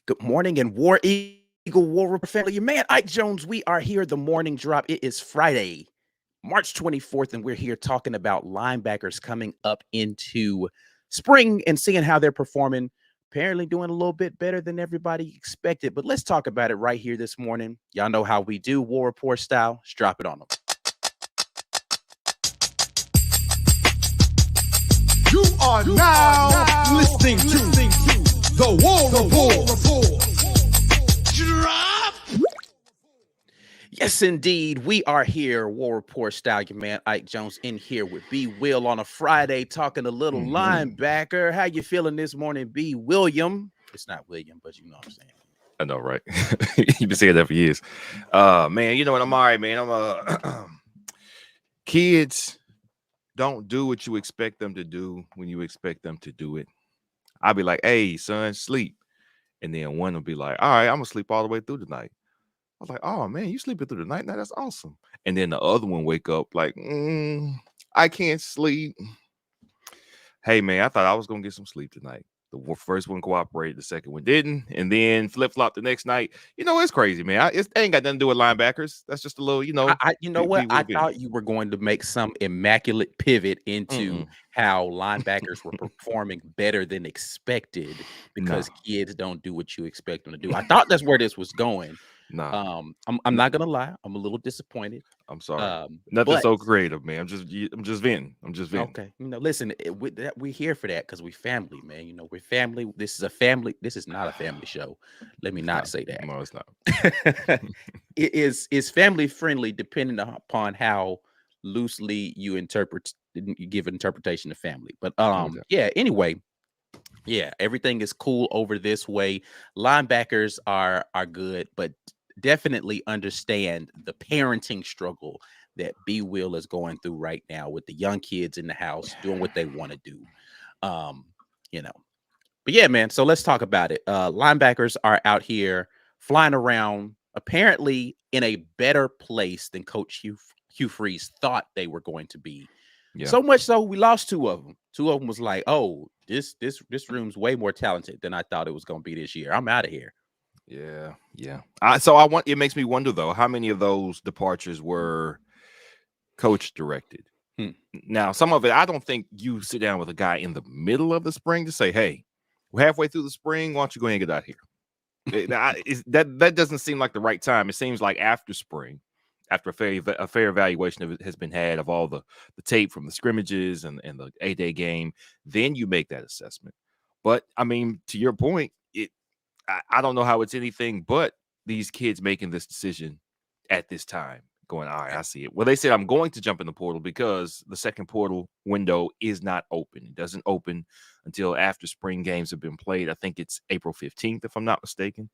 Good morning and War Eagle War Report family. Your man Ike Jones. We are here. The morning drop. It is Friday, March 24th, and we're here talking about linebackers coming up into spring and seeing how they're performing. Apparently doing a little bit better than everybody expected. But let's talk about it right here this morning. Y'all know how we do War Report style. Let's drop it on them. You are now listening to the War Report. Drop. Yes, indeed. We are here, War Report style. Your man Ike Jones in here with B. Will on a Friday, talking a little linebacker. How you feeling this morning, B. William? It's not William, but you know what I'm saying. I know, right? You've been saying that for years. Man, you know what? I'm all right, man. I'm kids don't do what you expect them to do when you expect them to do it. I'll be like, hey, son, sleep. And then one will be like, all right, I'm going to sleep all the way through the night. I was like, oh, man, you sleeping through the night? Now that's awesome. And then the other one wake up like, I can't sleep. Hey, man, I thought I was going to get some sleep tonight. The first one cooperated, the second one didn't, and then flip-flop the next night. You know, it's crazy, man. It ain't got nothing to do with linebackers. That's just a little, you know. I thought you were going to make some immaculate pivot into how linebackers were performing better than expected because kids don't do what you expect them to do. I thought that's where this was going. No, I'm not gonna lie. I'm a little disappointed. I'm sorry. Nothing so creative, man. I'm just venting. Okay, listen, we're here for that because we family, man. We're family. This is a family. This is not a family show. Let me not say that. No, it's not. It is family friendly, depending upon how loosely you give an interpretation of family. But yeah. Anyway. Yeah, everything is cool over this way. Linebackers are good, but definitely understand the parenting struggle that B Will is going through right now with the young kids in the house doing what they want to do. But yeah, man. So let's talk about it. Linebackers are out here flying around, apparently in a better place than Coach Hugh Freeze thought they were going to be. Yeah. So much so we lost two of them. Two of them was like, oh, this room's way more talented than I thought it was going to be this year. I'm out of here. Yeah. It makes me wonder though, how many of those departures were coach directed? Now, some of it, I don't think you sit down with a guy in the middle of the spring to say, hey, we're halfway through the spring. Why don't you go ahead and get out here? That doesn't seem like the right time. It seems like after spring. After a fair evaluation of it has been had of all the tape from the scrimmages and the A-Day game, then you make that assessment. But, I mean, to your point, I don't know how it's anything but these kids making this decision at this time, going, all right, I see it. Well, they said I'm going to jump in the portal because the second portal window is not open. It doesn't open until after spring games have been played. I think it's April 15th, if I'm not mistaken.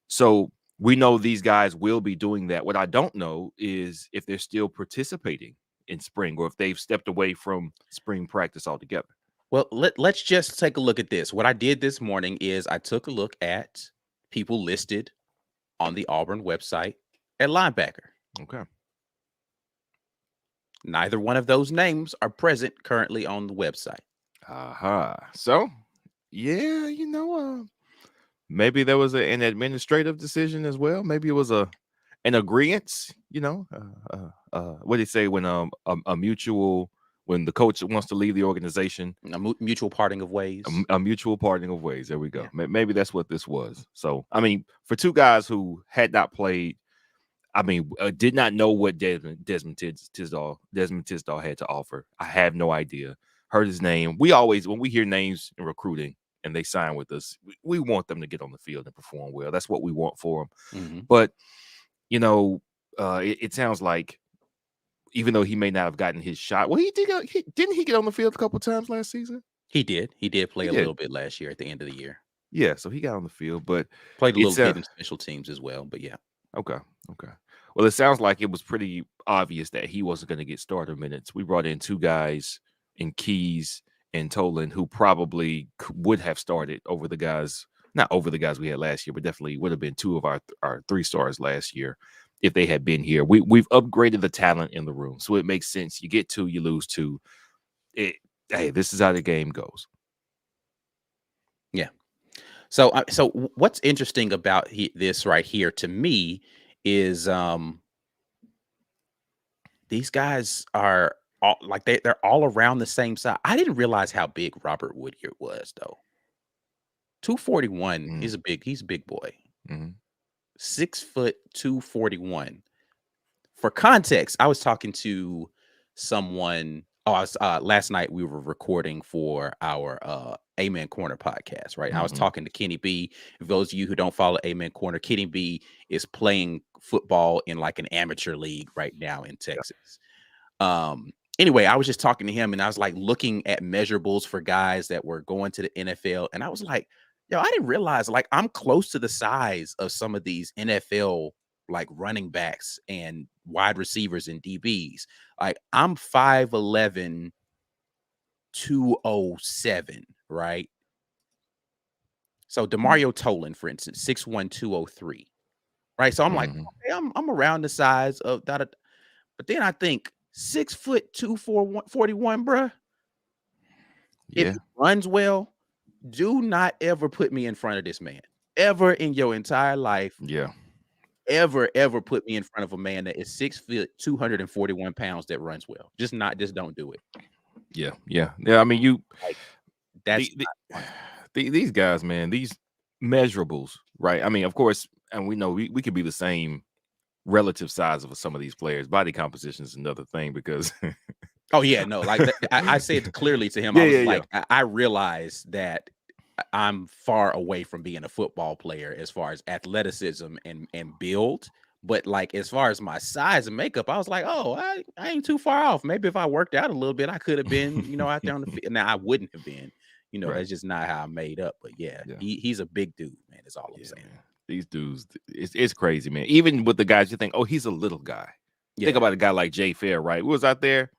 So we know these guys will be doing that. What I don't know is if they're still participating in spring or if they've stepped away from spring practice altogether. Well, let's just take a look at this. What I did this morning is I took a look at people listed on the Auburn website at linebacker. Okay. Neither one of those names are present currently on the website. So, yeah, maybe there was an administrative decision as well. Maybe it was an agreement, what do you say when a mutual, when the coach wants to leave the organization, a mutual parting of ways. A mutual parting of ways. There we go. Yeah. Maybe that's what this was. So, I mean, for two guys who had not played, I mean, did not know what Desmond Tisdall had to offer. I have no idea. Heard his name. We always, when we hear names in recruiting, and they sign with us, we want them to get on the field and perform well. That's what we want for them. But, it sounds like even though he may not have gotten his shot, well, didn't he get on the field a couple times last season? He did. He did play a little bit last year at the end of the year. Yeah, so he got on the field, but played a little bit in special teams as well. But yeah. Okay. Well, it sounds like it was pretty obvious that he wasn't going to get starter minutes. We brought in two guys in Keys and Tolan, who probably would have started over the guys, not over the guys we had last year, but definitely would have been two of our three stars last year if they had been here. We've upgraded the talent in the room, so it makes sense. You get two, you lose two. Hey, this is how the game goes. Yeah. So what's interesting about this right here to me is these guys are all like they're all around the same size. I didn't realize how big Robert Woodyard was though. 241 is he's a big boy. 6 foot 241. For context, I was talking to someone. Last night we were recording for our Amen Corner podcast, right? I was talking to Kenny B. For those of you who don't follow Amen Corner, Kenny B is playing football in like an amateur league right now in Texas. Anyway, I was just talking to him and I was like looking at measurables for guys that were going to the NFL, and I was like, yo, I didn't realize like I'm close to the size of some of these NFL like running backs and wide receivers and DBs. Like I'm 5'11", 207, right? So DeMario Tolan, for instance, 6'1", 203, right? So I'm like, okay, I'm around the size of that. But then I think 6 foot 241, bruh. Yeah. If he runs well, do not ever put me in front of this man. Ever in your entire life. Yeah. Ever put me in front of a man that is 6 foot 241 pounds that runs well. Just don't do it. Yeah. I mean, that's these guys, man, these measurables, right? I mean, of course, and we know we could be the same relative size of some of these players. Body composition is another thing because oh yeah, no, like I said clearly to him, I realized that I'm far away from being a football player as far as athleticism and build, but like as far as my size and makeup, I was like, oh, I ain't too far off. Maybe if I worked out a little bit, I could have been, out there on the field. Now I wouldn't have been, right. That's just not how I made up. But yeah. He's a big dude, man. That's all I'm saying. Man. These dudes, it's crazy, man. Even with the guys, you think, oh, he's a little guy. Think about a guy like Jay Fair, right? We was out there.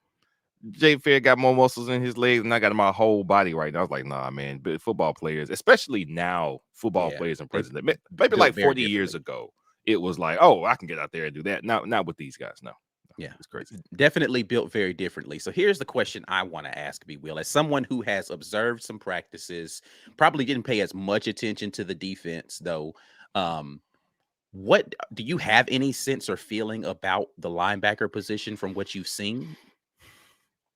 Jay Fair got more muscles in his legs, and I got my whole body right now. I was like, nah, man. But football players, especially now, football players and president, maybe like 40 years ago, it was like, oh, I can get out there and do that. Not with these guys. No. Yeah, it's crazy. Definitely built very differently. So here's the question I want to ask, B. Will, as someone who has observed some practices, probably didn't pay as much attention to the defense, though. What do you have any sense or feeling about the linebacker position from what you've seen?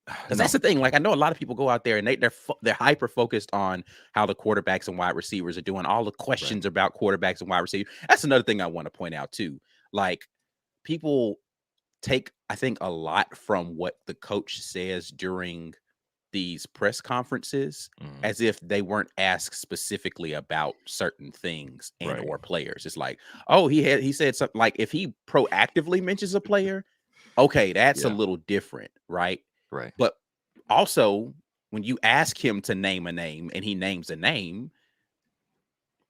Because that's the thing. Like I know a lot of people go out there and they're hyper focused on how the quarterbacks and wide receivers are doing. All the questions about quarterbacks and wide receivers. That's another thing I want to point out too. Like people take, I think, a lot from what the coach says during these press conferences as if they weren't asked specifically about certain things and or players. It's like, oh, he said something, like if he proactively mentions a player, okay, that's a little different, right? But also when you ask him to name a name and he names a name,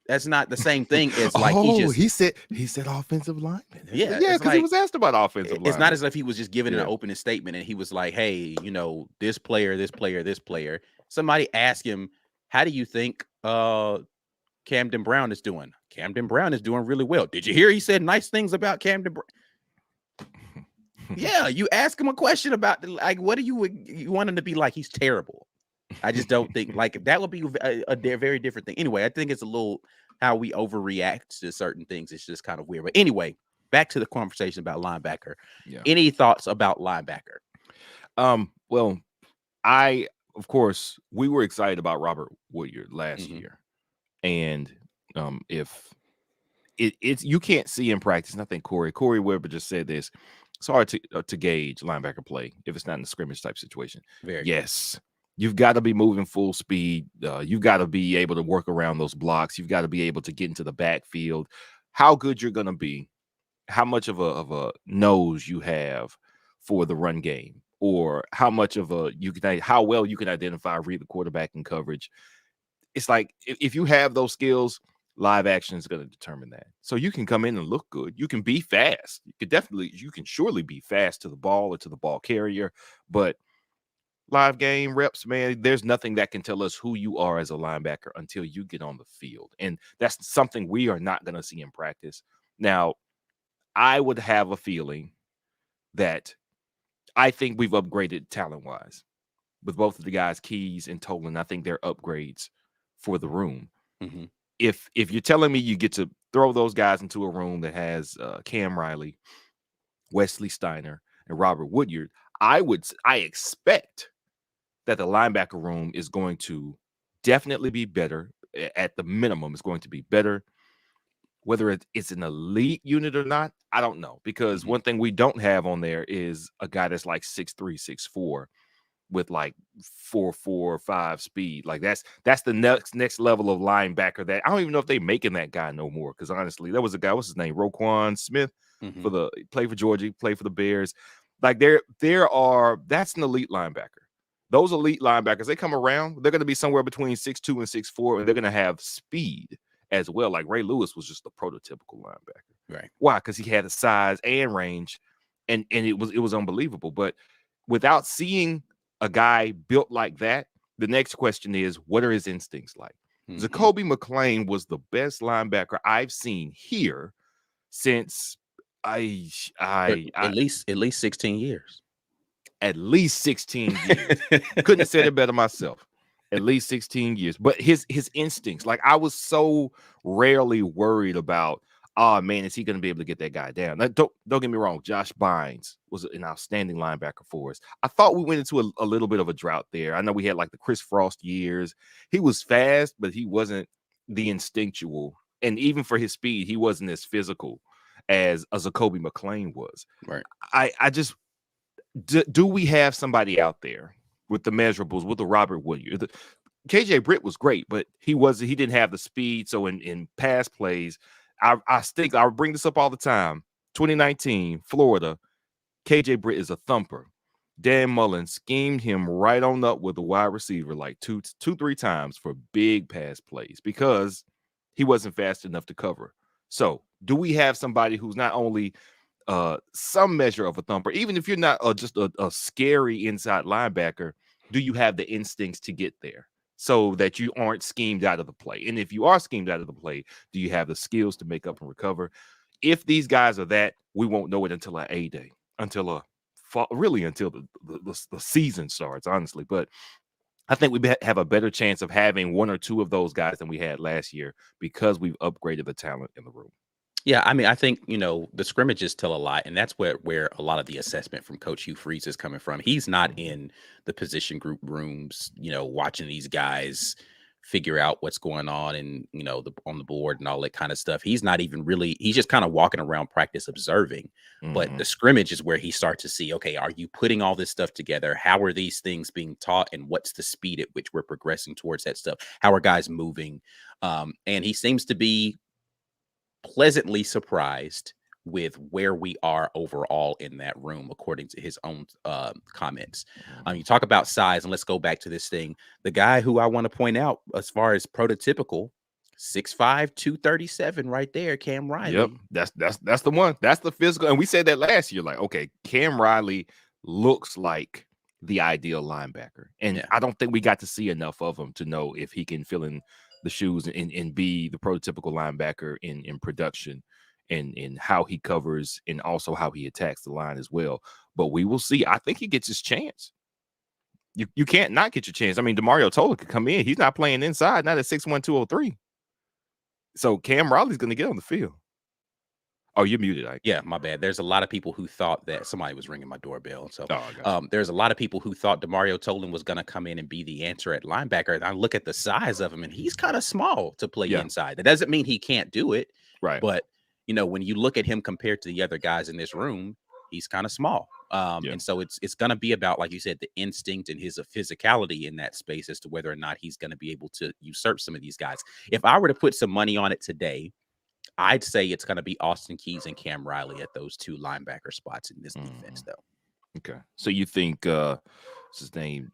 that's not the same thing as like he said offensive lineman. Yeah, because he was asked about offensive lineman. It's not as if he was just giving an opening statement and he was like, hey, this player. Somebody asked him, how do you think Camden Brown is doing? Camden Brown is doing really well. Did you hear he said nice things about Camden Brown? Yeah, you ask him a question about like, what do you want him to be like? He's terrible. I just don't think like that would be a very different thing. Anyway, I think it's a little how we overreact to certain things. It's just kind of weird. But anyway, back to the conversation about linebacker. Yeah. Any thoughts about linebacker? Well, of course, we were excited about Robert Woodyard last year. And if it's you can't see in practice, and I think Corey Weber just said this, it's hard to gauge linebacker play if it's not in a scrimmage type situation. Yes. You've got to be moving full speed. You've got to be able to work around those blocks. You've got to be able to get into the backfield. How good you're going to be, how much of a nose you have for the run game, or how much of how well you can identify, read the quarterback in coverage. It's like if you have those skills, live action is going to determine that. So you can come in and look good. You can be fast. You can surely be fast to the ball or to the ball carrier, but live game reps, man, there's nothing that can tell us who you are as a linebacker until you get on the field. And that's something we are not going to see in practice. Now, I would have a feeling that I think we've upgraded talent-wise with both of the guys, Keys and Tolan. I think they're upgrades for the room. if you're telling me you get to throw those guys into a room that has Cam Riley, Wesley Steiner, and Robert Woodyard, I expect that the linebacker room is going to definitely be better. At the minimum, it's going to be better. Whether it's an elite unit or not, I don't know. Because one thing we don't have on there is a guy that's like 6'3", 6'4", with like 4.4, 5 speed. Like that's the next level of linebacker that I don't even know if they making that guy no more. Because honestly, there was a guy, what's his name, Roquan Smith, play for Georgia, play for the Bears. Like that's an elite linebacker. Those elite linebackers, they come around, they're going to be somewhere between 6'2" and 6'4", and they're going to have speed as well. Like Ray Lewis was just a prototypical linebacker. Right. Why? Because he had the size and range, and it was unbelievable. But without seeing a guy built like that, the next question is, what are his instincts like? Zakoby McClain was the best linebacker I've seen here since at least 16 years. At least 16 years. Couldn't have said it better myself. At least 16 years. But his instincts, like I was so rarely worried about, oh man, is he going to be able to get that guy down? Now, don't get me wrong. Josh Bynes was an outstanding linebacker for us. I thought we went into a little bit of a drought there. I know we had like the Chris Frost years. He was fast, but he wasn't the instinctual. And even for his speed, he wasn't as physical as Zakoby McClain was. Right. I just, do we have somebody out there with the measurables, with the Robert Woodyard? KJ Britt was great, but he didn't have the speed. So in pass plays, I think I bring this up all the time. 2019, Florida, KJ Britt is a thumper. Dan Mullen schemed him right on up with a wide receiver like two, 3 times for big pass plays because he wasn't fast enough to cover. So do we have somebody who's not only some measure of a thumper, even if you're not just a scary inside linebacker, do you have the instincts to get there so that you aren't schemed out of the play? And if you are schemed out of the play, do you have the skills to make up and recover? If these guys are that, we won't know it until our A-Day, until the season starts, honestly. But I think we have a better chance of having 1 or 2 of those guys than we had last year because we've upgraded the talent in the room. Yeah, I mean, I think, the scrimmages tell a lot, and that's where a lot of the assessment from Coach Hugh Freeze is coming from. He's not in the position group rooms, watching these guys figure out what's going on and, on the board and all that kind of stuff. He's not even really, he's just kind of walking around practice observing. But the scrimmage is where he starts to see, okay, are you putting all this stuff together? How are these things being taught? And what's the speed at which we're progressing towards that stuff? How are guys moving? And he seems to be pleasantly surprised with where we are overall in that room, according to his own comments. You talk about size, and let's go back to this thing. The guy who I want to point out as far as prototypical, 6'5", 237 right there, Cam Riley. Yep, that's the one. That's the physical. And we said that last year, like, okay, Cam Riley looks like the ideal linebacker. And I don't think we got to see enough of him to know if he can fill in the shoes and be the prototypical linebacker in production and in how he covers and also how he attacks the line as well. But we will see. I think he gets his chance. You can't not get your chance. I mean, DeMario Tola could come in. He's not playing inside, not at 6'1", 203. So Cam Riley's going to get on the field. Oh, you're muted. Yeah, my bad. There's a lot of people who thought that somebody was ringing my doorbell. So there's a lot of people who thought DeMario Tolan was going to come in and be the answer at linebacker. And I look at the size of him, and he's kind of small to play inside. That doesn't mean he can't do it. Right. But, when you look at him compared to the other guys in this room, he's kind of small. And so it's going to be about, like you said, the instinct and his physicality in that space as to whether or not he's going to be able to usurp some of these guys. If I were to put some money on it today, I'd say it's going to be Austin Keys and Cam Riley at those 2 linebacker spots in this defense, though. Okay. So you think what's his name?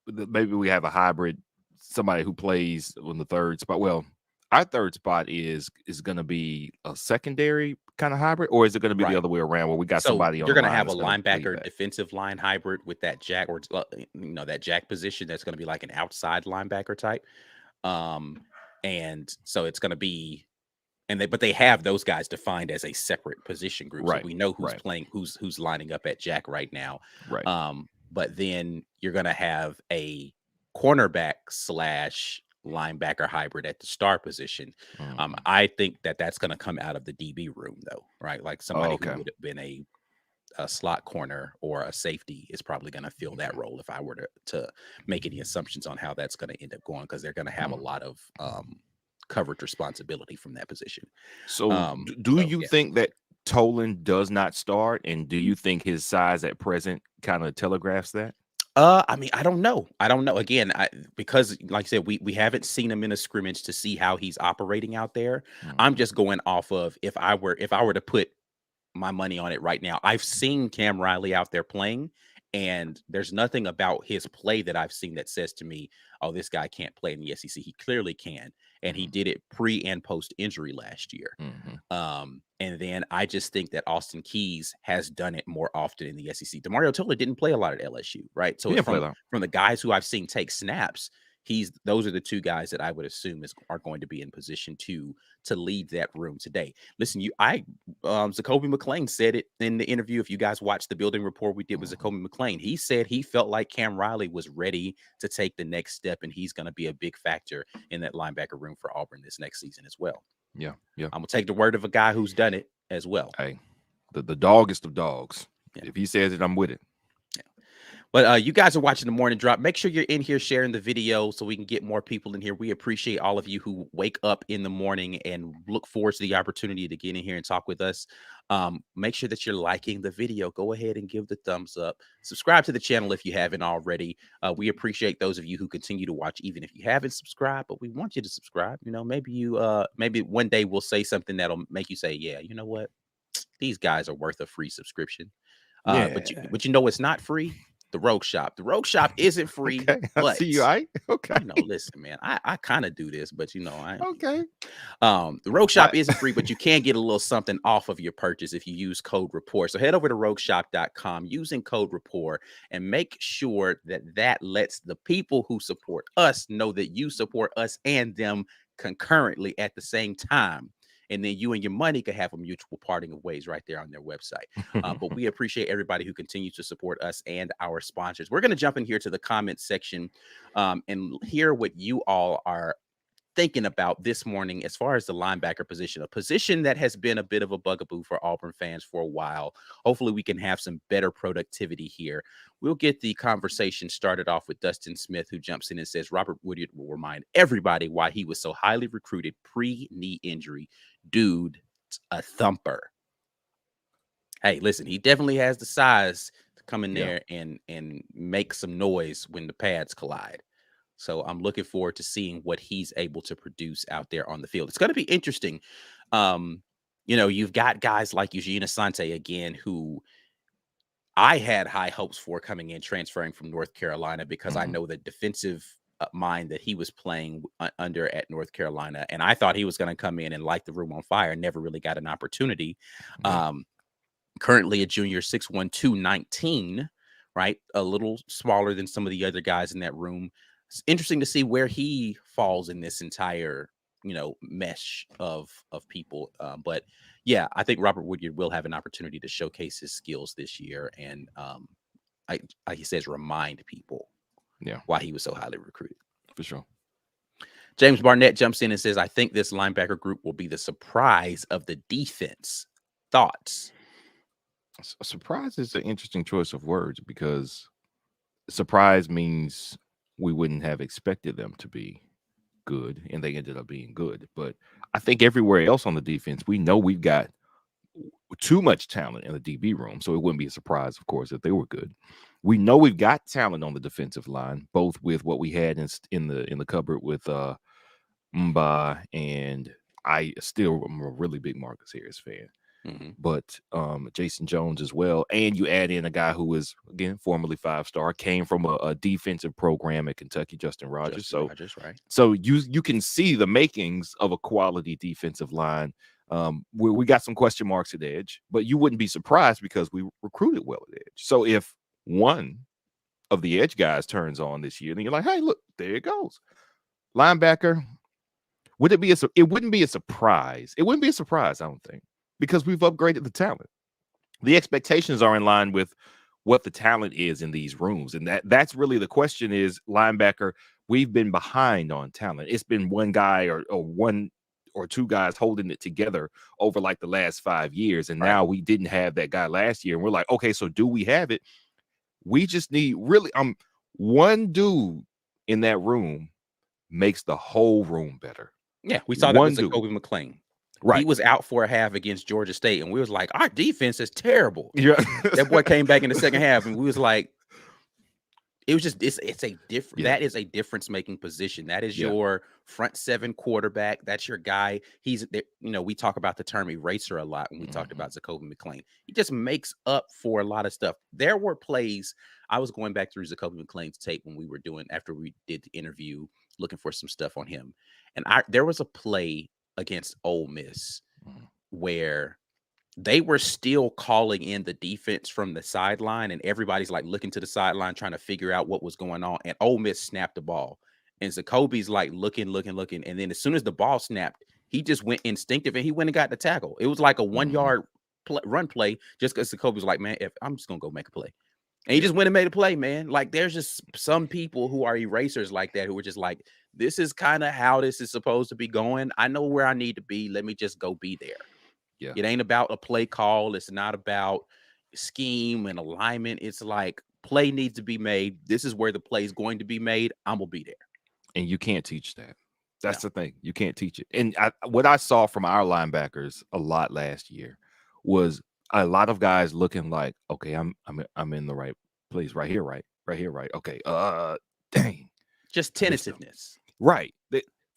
Maybe we have a hybrid, somebody who plays on the 3rd spot. Well, our 3rd spot is going to be a secondary kind of hybrid, or is it going to be the other way around where we got somebody on you're the going to line have a linebacker defensive line hybrid with that jack, or that jack position that's going to be like an outside linebacker type. And so it's going to be but they have those guys defined as a separate position group. Right. So we know who's playing, who's lining up at jack right now. Right. But then you're going to have a cornerback / linebacker hybrid at the star position. I think that that's going to come out of the DB room, though, right? Like somebody who would have been a slot corner or a safety is probably going to fill that role if I were to make any assumptions on how that's going to end up going, because they're going to have a lot of coverage responsibility from that position. So do you think that Tolan does not start, and do you think his size at present kind of telegraphs that? I mean, I don't know. Again, because like I said, we haven't seen him in a scrimmage to see how he's operating out there. I'm just going off of if I were to put my money on it right now. I've seen Cam Riley out there playing, and there's nothing about his play that I've seen that says to me, oh, this guy can't play in the SEC. He clearly can. And he did it pre and post injury last year. And then I just think that Austin Keys has done it more often in the SEC. DeMario Tola didn't play a lot at LSU, right? So from the guys who I've seen take snaps, those are the two guys that I would assume are going to be in position to lead that room today. Listen, Zacoby McClain said it in the interview. If you guys watched the building report we did with Zacoby McClain, he said he felt like Cam Riley was ready to take the next step, and he's going to be a big factor in that linebacker room for Auburn this next season as well. Yeah. I'm gonna take the word of a guy who's done it as well. Hey, the doggest of dogs. Yeah. If he says it, I'm with it. But you guys are watching the morning drop. Make sure you're in here sharing the video so we can get more people in here. We appreciate all of you who wake up in the morning and look forward to the opportunity to get in here and talk with us. Make sure that you're liking the video. Go ahead and give the thumbs up. Subscribe to the channel if you haven't already. We appreciate those of you who continue to watch, even if you haven't subscribed, but we want you to subscribe. You know, maybe one day we'll say something that'll make you say, yeah, you know what? These guys are worth a free subscription. But you know what's not free? The Rogue Shop. The Rogue Shop isn't free. Okay, I see you. Okay. You know, listen, man, I kind of do this, but you know, the Rogue Shop isn't free, but you can get a little something off of your purchase if you use code RAPPORT. So head over to rogueshop.com using code RAPPORT and make sure that lets the people who support us know that you support us and them concurrently at the same time. And then you and your money could have a mutual parting of ways right there on their website. But we appreciate everybody who continues to support us and our sponsors. We're going to jump in here to the comments section and hear what you all are thinking about this morning as far as the linebacker position, a position that has been a bit of a bugaboo for Auburn fans for a while. Hopefully we can have some better productivity here. We'll get the conversation started off with Dustin Smith, who jumps in and says Robert Woodyard will remind everybody why he was so highly recruited pre-knee injury. Dude, a thumper. Hey, listen, he definitely has the size to come in there and make some noise when the pads collide. So I'm looking forward to seeing what he's able to produce out there on the field. It's going to be interesting. You know, you've got guys like Eugene Asante again, who I had high hopes for coming in, transferring from North Carolina, because I know the defensive mind that he was playing under at North Carolina. And I thought he was going to come in and light the room on fire. Never really got an opportunity. Currently a junior, 6'1", 219, right? A little smaller than some of the other guys in that room. It's interesting to see where he falls in this entire, you know, mesh of people. But yeah, I think Robert Woodyard will have an opportunity to showcase his skills this year. And like he says, remind people why he was so highly recruited. For sure. James Barnett jumps in and says, I think this linebacker group will be the surprise of the defense. Thoughts? A surprise is an interesting choice of words, because surprise means we wouldn't have expected them to be good, and they ended up being good. But I think everywhere else on the defense, we know we've got too much talent in the DB room, so it wouldn't be a surprise, of course, if they were good. We know we've got talent on the defensive line, both with what we had in the cupboard with Mba, and I still am a really big Marcus Harris fan. But Jason Jones as well. And you add in a guy who was, again, formerly 5-star, came from a defensive program at Kentucky, Justin Rogers. So you can see the makings of a quality defensive line. We got some question marks at edge, but you wouldn't be surprised because we recruited well at edge. So if one of the edge guys turns on this year, then you're like, hey, look, there it goes. Linebacker, it wouldn't be a surprise. It wouldn't be a surprise, I don't think, because we've upgraded the talent. The expectations are in line with what the talent is in these rooms. And that's really the question is, linebacker, we've been behind on talent. It's been one guy or one or two guys holding it together over like the last 5 years. And now we didn't have that guy last year. And we're like, okay, so do we have it? We just need really one dude in that room makes the whole room better. Yeah, we saw that with Jacoby McClain. Right. He was out for a half against Georgia State, and we was like, our defense is terrible. Yeah. That boy came back in the second half, and we was like, it was just it's a different that is a difference-making position. That is your front seven quarterback. That's your guy. He's we talk about the term eraser a lot when we talked about Jacoby McClain. He just makes up for a lot of stuff. There were plays. I was going back through Jacoby McClain's tape when we were after we did the interview, looking for some stuff on him. And there was a play against Ole Miss where they were still calling in the defense from the sideline, and everybody's like looking to the sideline trying to figure out what was going on. And Ole Miss snapped the ball, and Jacoby's like looking, and then as soon as the ball snapped, he just went instinctive and he went and got the tackle. It was like a 1 yard run play, just because Jacoby was like, man, if I'm just gonna go make a play. And he just went and made a play, man. Like, there's just some people who are erasers like that, who are just like, this is kind of how this is supposed to be going. I know where I need to be. Let me just go be there. Yeah. It ain't about a play call. It's not about scheme and alignment. It's like, play needs to be made. This is where the play is going to be made. I'm going to be there. And you can't teach that. That's the thing. You can't teach it. And what I saw from our linebackers a lot last year was a lot of guys looking like, okay, I'm in the right place right here. Okay. Dang. Just tentativeness. Right.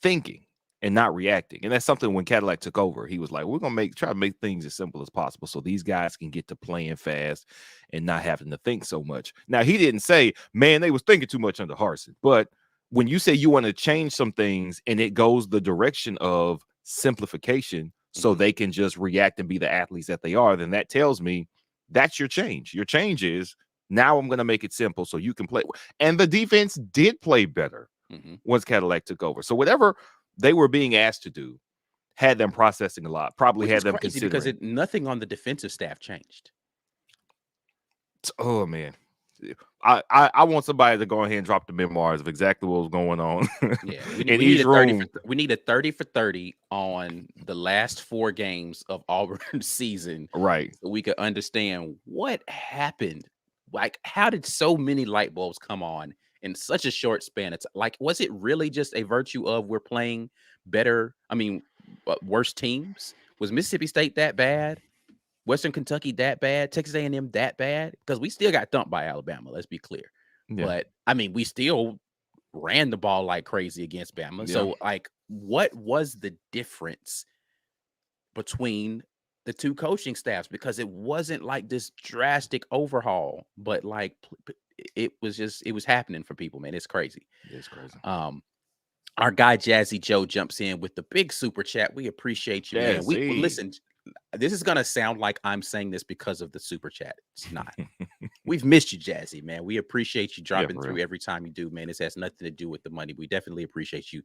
Thinking and not reacting. And that's something when Cadillac took over, he was like, we're going to try to make things as simple as possible so these guys can get to playing fast and not having to think so much. Now, he didn't say, man, they was thinking too much under Harsin. But when you say you want to change some things and it goes the direction of simplification so they can just react and be the athletes that they are, then that tells me that's your change. Your change is, now I'm going to make it simple so you can play. And the defense did play better once Cadillac took over. So whatever they were being asked to do had them processing a lot, probably had them considering. Because nothing on the defensive staff changed. Oh, man. I want somebody to go ahead and drop the memoirs of exactly what was going on. Yeah, we need a 30 for 30 on the last 4 games of Auburn season, right? So we could understand what happened. Like, how did so many light bulbs come on in such a short span? It's like, was it really just a virtue of we're playing better? I mean, worse teams? Was Mississippi State that bad? Western Kentucky that bad? Texas A&M that bad? Because we still got thumped by Alabama, let's be clear. Yeah. But, I mean, we still ran the ball like crazy against Bama. Yeah. So, like, what was the difference between the two coaching staffs? Because it wasn't like this drastic overhaul, but, like, it was happening for people, man. It's crazy. It's crazy. Our guy Jazzy Joe jumps in with the big super chat. We appreciate you, man. Listen, this is gonna sound like I'm saying this because of the super chat. It's not. We've missed you, Jazzy, man. We appreciate you dropping through every time you do, man. This has nothing to do with the money. We definitely appreciate you.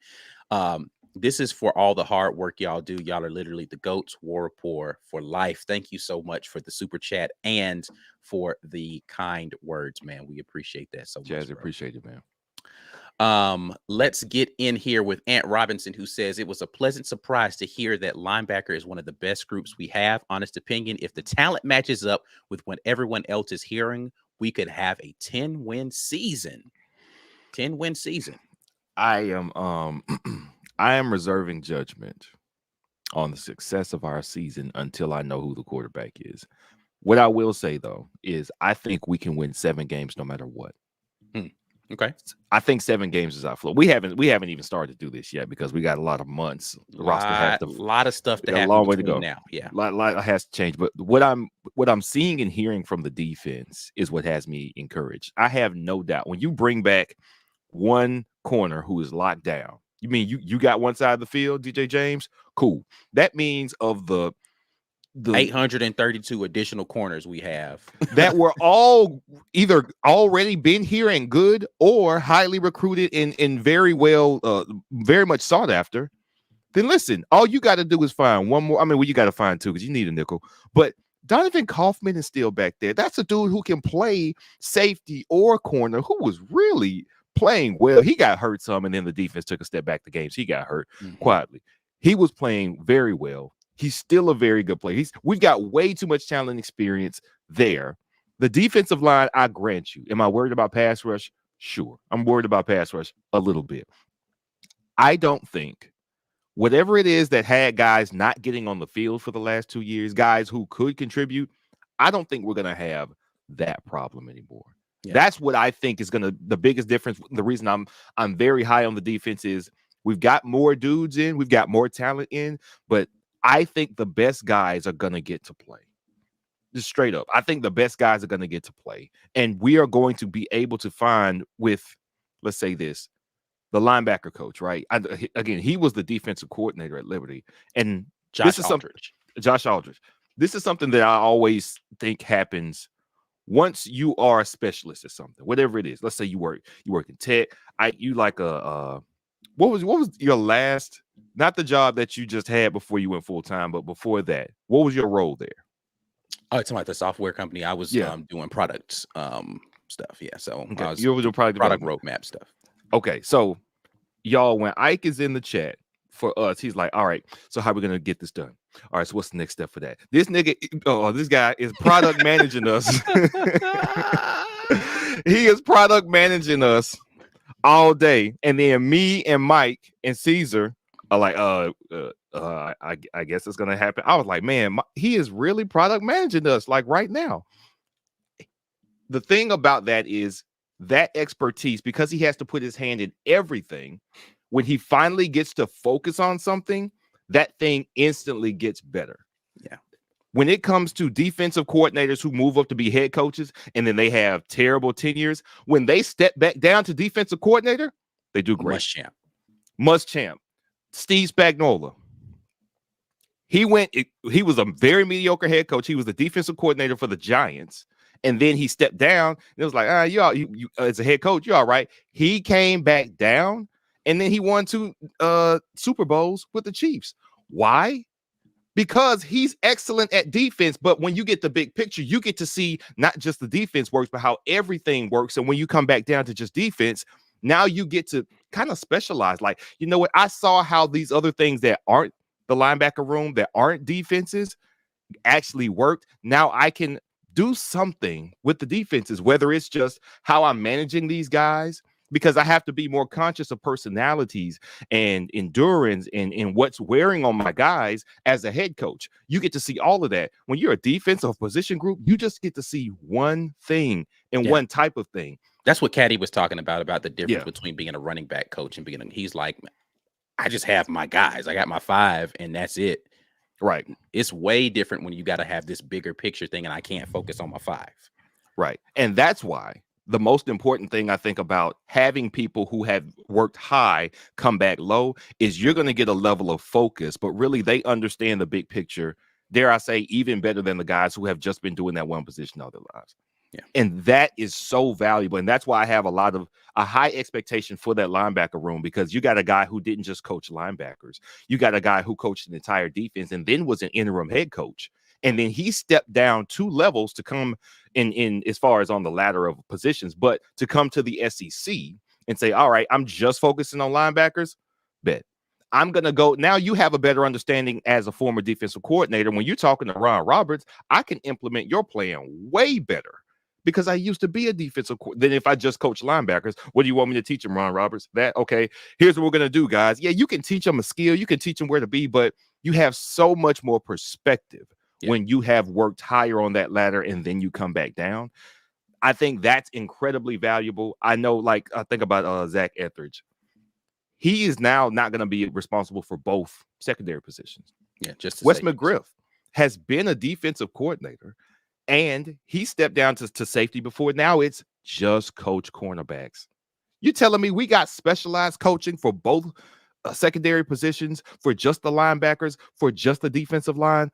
This is for all the hard work y'all do. Y'all are literally the GOATs, War Rapport for life. Thank you so much for the super chat and for the kind words, man. We appreciate that so much. Jazzy, appreciate it, man. Let's get in here with Ant Robinson, who says it was a pleasant surprise to hear that linebacker is one of the best groups we have. Honest opinion, if the talent matches up with what everyone else is hearing, we could have a 10-win season. 10-win season. I am reserving judgment on the success of our season until I know who the quarterback is. What I will say, though, is I think we can win 7 games no matter what. Okay. I think 7 games is our flow. We haven't even started to do this yet because we got a lot of months. The roster has a lot of stuff to happen. A long way to go now. Yeah. A lot has to change. But what I'm seeing and hearing from the defense is what has me encouraged. I have no doubt when you bring back one corner who is locked down, you mean you got one side of the field, DJ James? Cool. That means of the 832 additional corners we have that were all either already been here and good or highly recruited and very well, very much sought after. Then listen, all you got to do is find one more. I mean, well, you got to find 2 because you need a nickel. But Donovan Kaufman is still back there. That's a dude who can play safety or corner, who was really playing well. He got hurt some, and then the defense took a step back the games. He got hurt quietly. He was playing very well. He's still a very good player. We've got way too much talent and experience there. The defensive line, I grant you. Am I worried about pass rush? Sure. I'm worried about pass rush a little bit. I don't think whatever it is that had guys not getting on the field for the last 2 years, guys who could contribute, I don't think we're going to have that problem anymore. Yeah. That's what I think is the biggest difference. The reason I'm very high on the defense is we've got more dudes in, we've got more talent in, but I think the best guys are going to get to play. Just straight up. I think the best guys are going to get to play. And we are going to be able to find with, let's say this, the linebacker coach, right? Again, he was the defensive coordinator at Liberty. And Josh Aldridge. This is something that I always think happens once you are a specialist at something, whatever it is. Let's say you work in tech. You like what was your last, not the job that you just had before you went full time, but before that, what was your role there? Oh, it's like the software company. I was doing product stuff. Yeah. So okay. I was you were doing product roadmap stuff. Okay. So y'all, when Ike is in the chat for us, he's like, all right, so how are we going to get this done? All right. So what's the next step for that? This guy is product managing us. He is product managing us all day. And then me and Mike and Caesar are like, I guess it's gonna happen. I was like, man, he is really product managing us like right now. The thing about that is that expertise, because he has to put his hand in everything, when he finally gets to focus on something, that thing instantly gets better. Yeah. When it comes to defensive coordinators who move up to be head coaches and then they have terrible tenures, when they step back down to defensive coordinator, they do great. Muschamp. Steve Spagnuolo. He was a very mediocre head coach. He was the defensive coordinator for the Giants. And then he stepped down. And it was like, you as a head coach, you're all right. He came back down and then he won 2 Super Bowls with the Chiefs. Why? Because he's excellent at defense. But when you get the big picture, you get to see not just the defense works, but how everything works. And when you come back down to just defense, now you get to kind of specialize. Like, you know what? I saw how these other things that aren't the linebacker room, that aren't defenses, actually worked. Now I can do something with the defenses, whether it's just how I'm managing these guys, because I have to be more conscious of personalities and endurance and what's wearing on my guys as a head coach. You get to see all of that. When you're a defensive position group, you just get to see one thing and one type of thing. That's what Caddy was talking about the difference between being a running back coach and he's like, I just have my guys. I got my 5 and that's it. Right. It's way different when you got to have this bigger picture thing and I can't focus on my 5. Right. And that's why the most important thing I think about having people who have worked high come back low is you're going to get a level of focus, but really they understand the big picture, dare I say, even better than the guys who have just been doing that one position all their lives. Yeah. And that is so valuable. And that's why I have a high expectation for that linebacker room, because you got a guy who didn't just coach linebackers. You got a guy who coached an entire defense and then was an interim head coach. And then he stepped down 2 levels to come in as far as on the ladder of positions, but to come to the SEC and say, all right, I'm just focusing on linebackers. Bet. I'm going to go. Now you have a better understanding as a former defensive coordinator. When you're talking to Ron Roberts, I can implement your plan way better because I used to be a defensive than if I just coach linebackers. What do you want me to teach them, Ron Roberts? That, okay, here's what we're going to do, guys. Yeah, you can teach them a skill. You can teach them where to be, but you have so much more perspective when you have worked higher on that ladder and then you come back down. I think that's incredibly valuable. I know, like, I think about Zach Etheridge. He is now not going to be responsible for both secondary positions. Yeah, just Wes McGriff has been a defensive coordinator, and he stepped down to safety before. Now it's just coach cornerbacks. You telling me we got specialized coaching for both secondary positions, for just the linebackers, for just the defensive line?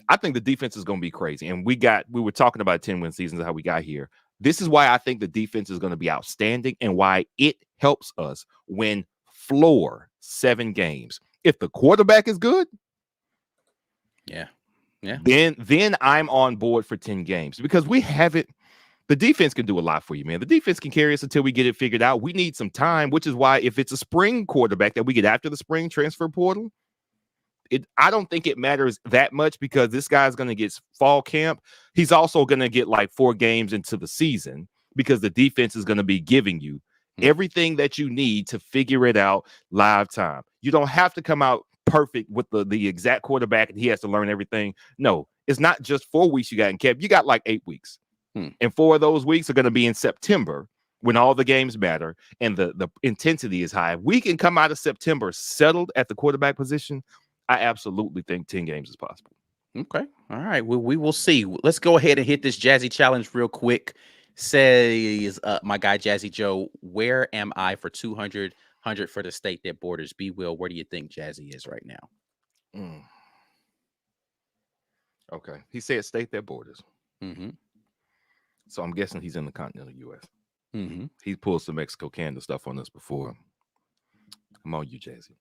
I think the defense is going to be crazy. And we were talking about 10-win seasons, how we got here. This is why I think the defense is going to be outstanding and why it helps us win floor 7 games. If the quarterback is good, then I'm on board for 10 games, because we haven't The defense can do a lot for you, man. The defense can carry us until we get it figured out. We need some time, which is why if it's a spring quarterback that we get after the spring transfer portal, I don't think it matters that much because this guy's going to get fall camp. He's also going to get like 4 games into the season because the defense is going to be giving you everything that you need to figure it out live time. You don't have to come out perfect with the exact quarterback and he has to learn everything. No, it's not just 4 weeks you got in camp. You got like 8 weeks. And 4 of those weeks are going to be in September when all the games matter and the intensity is high. If we can come out of September settled at the quarterback position, I absolutely think 10 games is possible. Okay. All right. Well, we will see. Let's go ahead and hit this Jazzy challenge real quick. Says my guy Jazzy Joe, where am I for 200 for the state that borders? Be Will, where do you think Jazzy is right now? Okay. He said state that borders. Mm-hmm. So I'm guessing he's in the continental U.S. Mm-hmm. He's pulled some Mexico, Canada stuff on us before. I'm on you, Jazzy.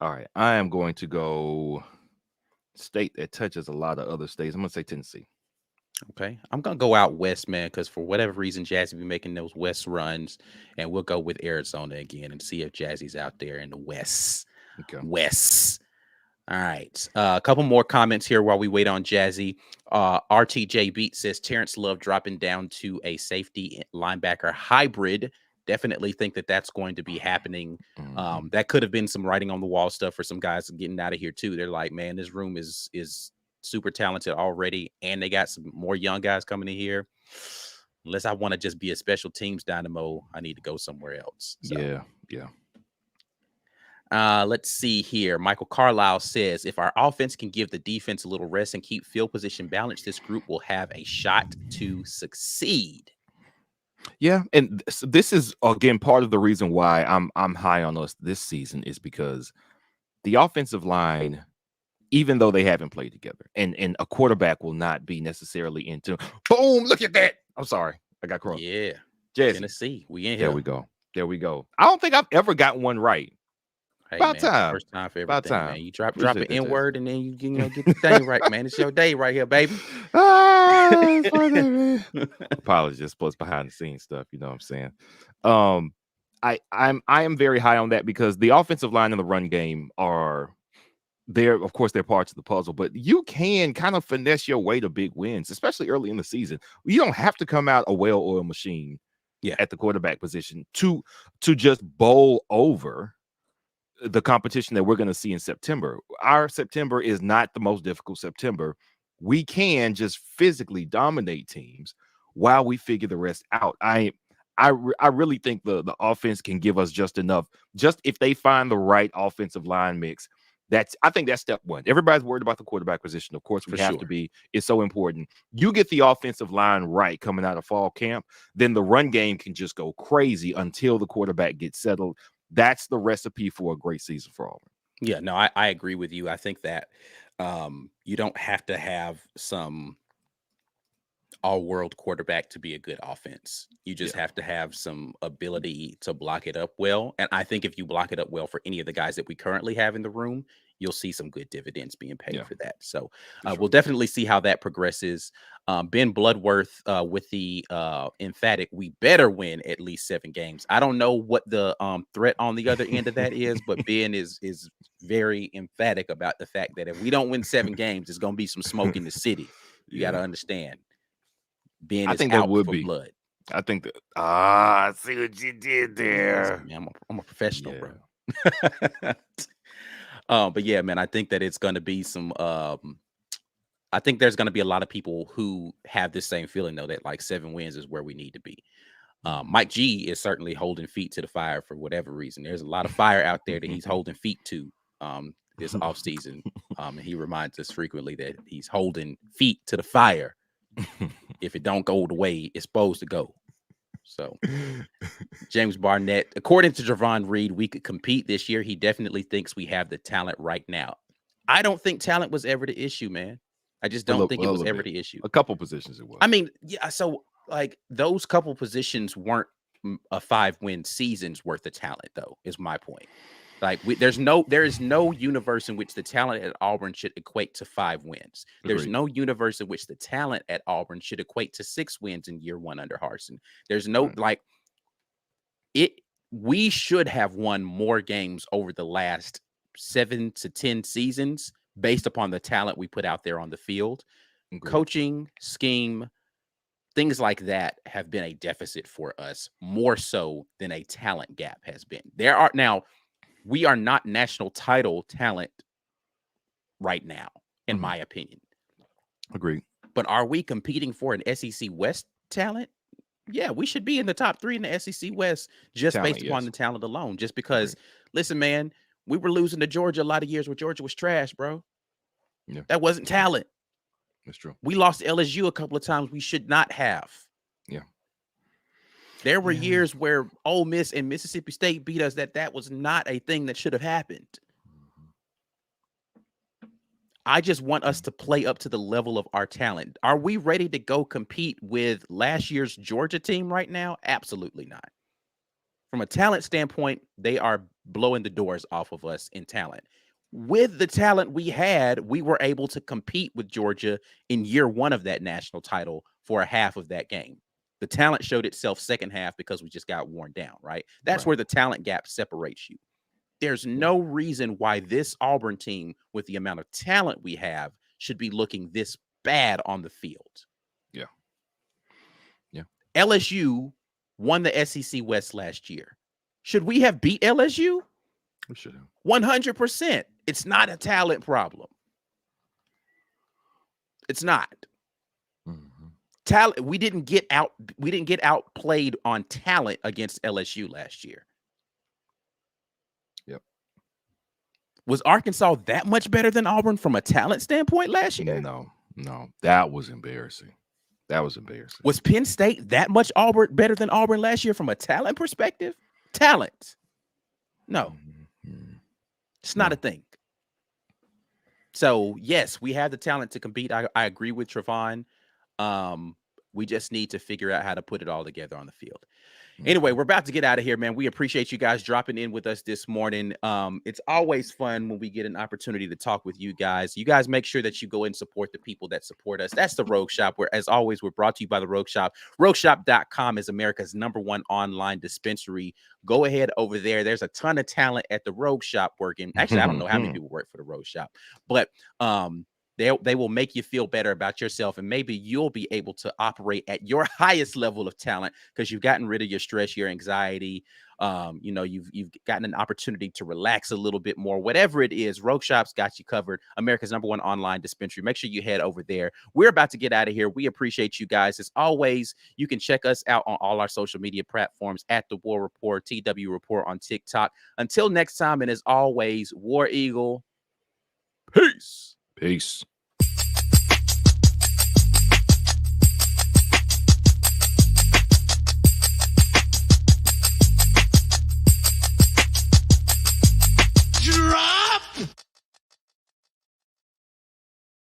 All right, I am going to go state that touches a lot of other states. I'm going to say Tennessee. Okay, I'm going to go out west, man, because for whatever reason, Jazzy be making those west runs, and we'll go with Arizona again and see if Jazzy's out there in the west. Okay. West. All right, a couple more comments here while we wait on Jazzy. RTJ Beat says Terrence Love dropping down to a safety linebacker hybrid. Definitely think that that's going to be happening. That could have been some writing on the wall stuff for some guys getting out of here too. They're like, man, this room is super talented already, and they got some more young guys coming in here. Unless I want to just be a special teams dynamo, I need to go somewhere else. So. Yeah. Let's see here. Michael Carlisle says, if our offense can give the defense a little rest and keep field position balanced, this group will have a shot to succeed. Yeah, and this is again part of the reason why I'm high on us this season is because the offensive line, even though they haven't played together, and a quarterback will not be necessarily into. Boom! Look at that. I'm sorry, I got crossed. Yeah, Jazzy. Tennessee, we in here. There we go. I don't think I've ever gotten one right. Hey, About man, time. First time for everything, About time. man. You drop an N-word and then you know get the thing right, man. It's your day right here, baby. Funny, man. Apologies, plus behind the scenes stuff. You know what I'm saying? I am very high on that because the offensive line and the run game are there. Of course, they're parts of the puzzle, but you can kind of finesse your way to big wins, especially early in the season. You don't have to come out a well-oiled machine at the quarterback position to just bowl over the competition that we're going to see in September. Our September is not the most difficult September. We can just physically dominate teams while we figure the rest out. I really think the offense can give us just enough. Just if they find the right offensive line mix, I think that's step one. Everybody's worried about the quarterback position. Of course, we have to be. It's so important. You get the offensive line right coming out of fall camp, then the run game can just go crazy until the quarterback gets settled. That's the recipe for a great season for Auburn. Yeah, no, I agree with you. I think that you don't have to have some all-world quarterback to be a good offense. You just have to have some ability to block it up well. And I think if you block it up well for any of the guys that we currently have in the room, you'll see some good dividends being paid for that. So we'll definitely see how that progresses. Ben Bloodworth with the emphatic, we better win at least 7 games. I don't know what the threat on the other end of that is, but Ben is very emphatic about the fact that if we don't win 7 games, there's going to be some smoke in the city. You got to understand. Ben is out for blood. I think that. I see what you did there. Man, I'm a professional, bro. But yeah, man, I think that it's going to be some. I think there's going to be a lot of people who have this same feeling, though, that like 7 wins is where we need to be. Mike G is certainly holding feet to the fire for whatever reason. There's a lot of fire out there that he's holding feet to this offseason. And he reminds us frequently that he's holding feet to the fire. If it don't go the way it's supposed to go. So James Barnett, according to Javon Reed, we could compete this year. He definitely thinks we have the talent right now. I don't think talent was ever the issue, man. I just don't think it was ever the issue. A couple positions it was. I mean, yeah, so like those couple positions weren't a 5-win season's worth of talent, though, is my point. Like there is no universe in which the talent at Auburn should equate to 5 wins. There's Agreed. no universe in which the talent at Auburn should equate to 6 wins in year 1 under Harsin. There's no we should have won more games over the last 7 to 10 seasons based upon the talent we put out there on the field. Agreed. Coaching, scheme, things like that have been a deficit for us more so than a talent gap has been. We are not national title talent right now, in my opinion. Agreed. But are we competing for an SEC West talent? Yeah, we should be in the top 3 in the SEC West just based upon the talent alone. Just because, listen, man, we were losing to Georgia a lot of years where Georgia was trash, bro. Yeah. That wasn't talent. That's true. We lost to LSU a couple of times we should not have. Yeah. There were years where Ole Miss and Mississippi State beat us that was not a thing that should have happened. I just want us to play up to the level of our talent. Are we ready to go compete with last year's Georgia team right now? Absolutely not. From a talent standpoint, they are blowing the doors off of us in talent. With the talent we had, we were able to compete with Georgia in year 1 of that national title for a half of that game. The talent showed itself second half because we just got worn down, right? That's where the talent gap separates you. There's no reason why this Auburn team, with the amount of talent we have, should be looking this bad on the field. Yeah. Yeah. LSU won the SEC West last year. Should we have beat LSU? We should have. 100%. It's not a talent problem. It's not. Talent. We didn't get outplayed on talent against LSU last year. Yep. Was Arkansas that much better than Auburn from a talent standpoint last year? No. That was embarrassing. Was Penn State that much better than Auburn last year from a talent perspective? Talent. No. It's not a thing. So, yes, we have the talent to compete. I agree with Trevon. We just need to figure out how to put it all together on the field. Anyway, we're about to get out of here, man. We appreciate you guys dropping in with us this morning. It's always fun when we get an opportunity to talk with you guys. You guys make sure that you go and support the people that support us. That's the Rogue Shop, where, as always, we're brought to you by the Rogue Shop. RogueShop.com is America's #1 online dispensary. Go ahead over there. There's a ton of talent at the Rogue Shop working. Actually, I don't know how many people work for the Rogue Shop, but they will make you feel better about yourself, and maybe you'll be able to operate at your highest level of talent because you've gotten rid of your stress, your anxiety. You've gotten an opportunity to relax a little bit more. Whatever it is, Rogue Shop's got you covered. America's #1 online dispensary. Make sure you head over there. We're about to get out of here. We appreciate you guys. As always, you can check us out on all our social media platforms at The War Report, TW Report on TikTok. Until next time, and as always, War Eagle. Peace. Peace. Drop.